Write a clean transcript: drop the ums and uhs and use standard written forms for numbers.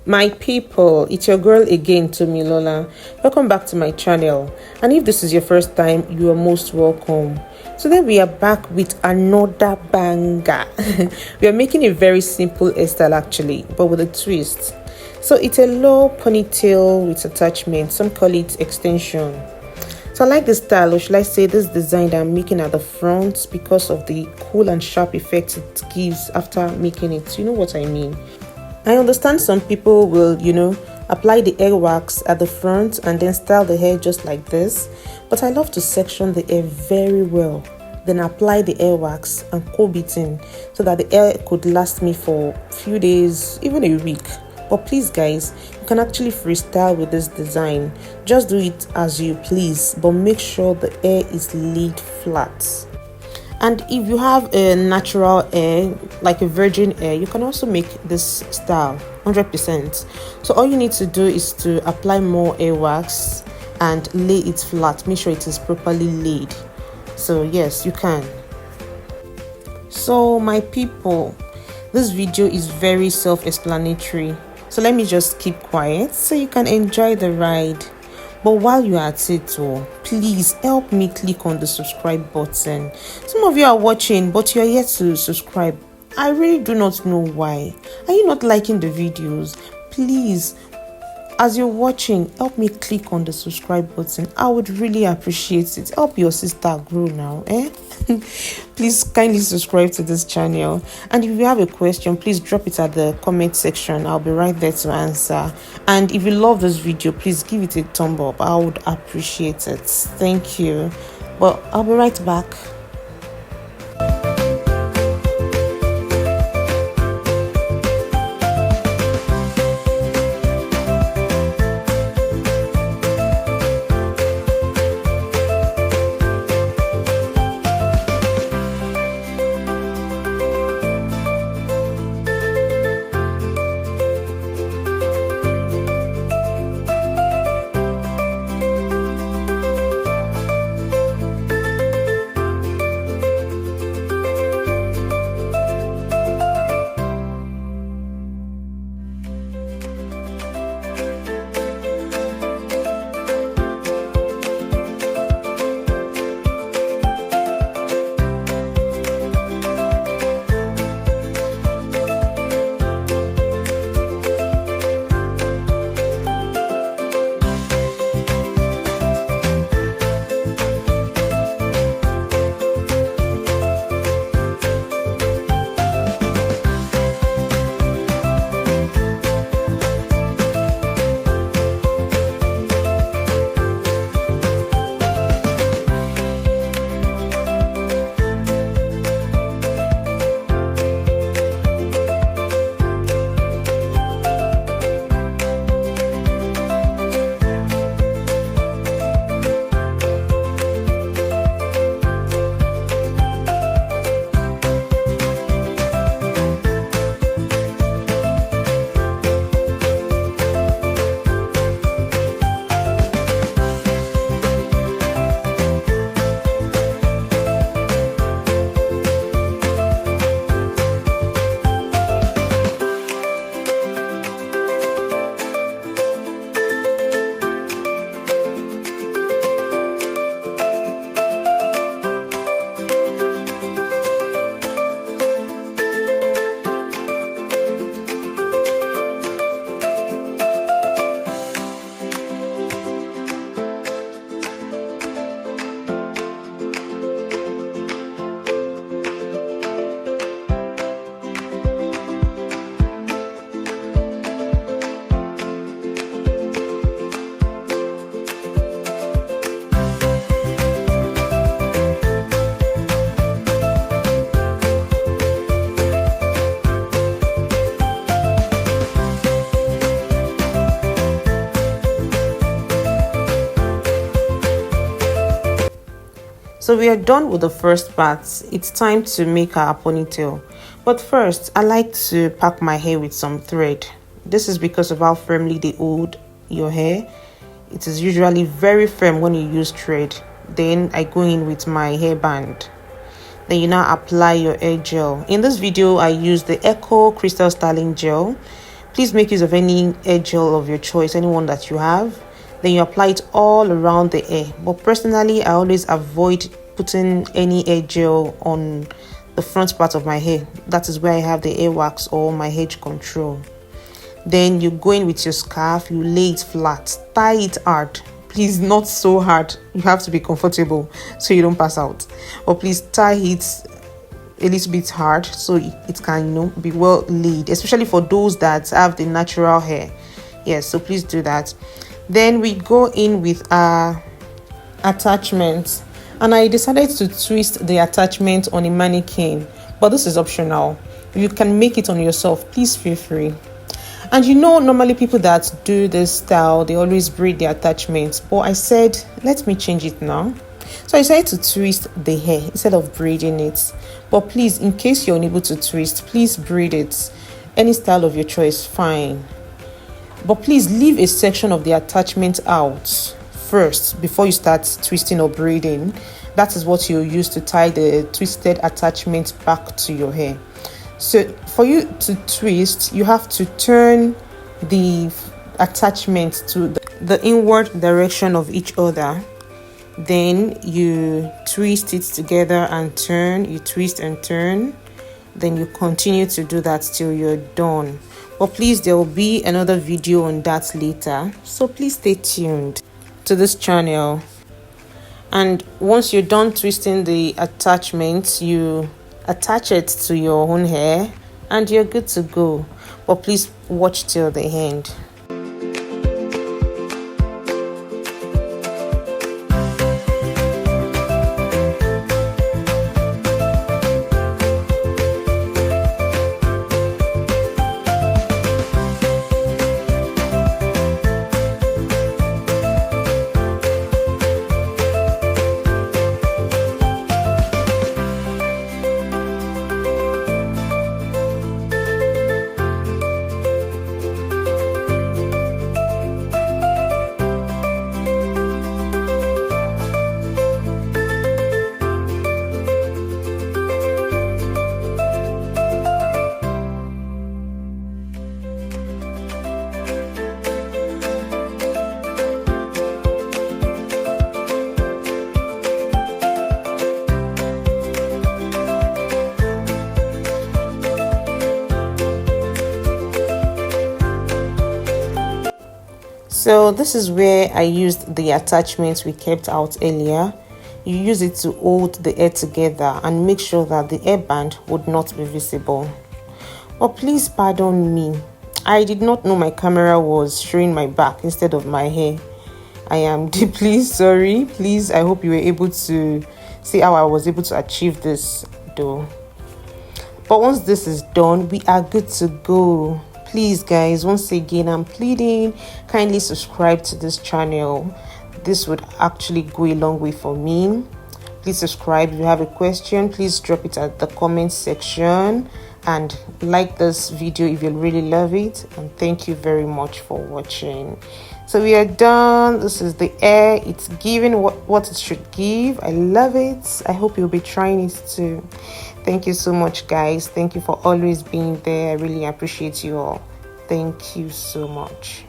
My people, it's your girl again, Tomilola. Welcome back to my channel, and if this is your first time, you are most welcome. Today we are back with another banger. We are making a very simple hairstyle actually, but with a twist. So it's a low ponytail with attachment. Some call it extension. So I like this style, or should I say this design that I'm making at the front because of the cool and sharp effect it gives after making it. You know what I mean? I understand some people will, apply the hair wax at the front and then style the hair just like this. But I love to section the hair very well. Then apply the hair wax and comb it in so that the hair could last me for a few days, even a week. But please guys, you can actually freestyle with this design. Just do it as you please, but make sure the hair is laid flat. And if you have a natural hair, like a virgin hair, you can also make this style 100%. So all you need to do is to apply more hair wax and lay it flat. Make sure it is properly laid. So yes, you can. So my people, this video is very self-explanatory. So let me just keep quiet so you can enjoy the ride. But while you are at it, please help me click on the subscribe button. Some of you are watching, but you are yet to subscribe. I really do not know why. Are you not liking the videos? Please, as you're watching, help me click on the subscribe button. I would really appreciate it. Help your sister grow now, eh? Please kindly subscribe to this channel. And if you have a question, please drop it at the comment section. I'll be right there to answer. And if you love this video, please give it a thumb up. I would appreciate it. Thank you. But I'll be right back. So we are done with the first part. It's time to make our ponytail. But first, I like to pack my hair with some thread. This is because of how firmly they hold your hair. It is usually very firm when you use thread. Then I go in with my hairband. Then you now apply your hair gel. In this video, I use the Krystal styling gel. Please make use of any hair gel of your choice, anyone that you have. Then you apply it all around the hair. But personally, I always avoid putting any hair gel on the front part of my hair. That is where I have the hair wax or my edge control. Then you go in with your scarf, you lay it flat, tie it hard. Please, not so hard. You have to be comfortable so you don't pass out. Or please tie it a little bit hard so it can, be well laid, especially for those that have the natural hair. Yes, so please do that. Then we go in with our attachments, and I decided to twist the attachment on a mannequin, but this is optional. You can make it on yourself. Please feel free. And normally people that do this style, they always braid the attachments, but I said let me change it now. So I decided to twist the hair instead of braiding it. But please, in case you're unable to twist, please braid it. Any style of your choice, fine. But please leave a section of the attachment out first before you start twisting or braiding. That is what you'll use to tie the twisted attachment back to your hair. So for you to twist, you have to turn the attachment to the inward direction of each other. Then you twist it together and turn. You twist and turn. Then you continue to do that till you're done. But please, there will be another video on that later, so please stay tuned to this channel. And once you're done twisting the attachments, you attach it to your own hair and you're good to go. But please watch till the end. So this is where I used the attachments we kept out earlier. You use it to hold the hair together and make sure that the hairband would not be visible. But please pardon me. I did not know my camera was showing my back instead of my hair. I am deeply sorry. Please, I hope you were able to see how I was able to achieve this though. But once this is done, we are good to go. Please guys, once again, I'm pleading, kindly subscribe to this channel. This would actually go a long way for me. Please subscribe. If you have a question, please drop it at the comment section and like this video if you really love it. And thank you very much for watching. So we are done. This is the hair. It's giving what it should give. I love it. I hope you'll be trying it too. Thank you so much, guys. Thank you for always being there. I really appreciate you all. Thank you so much.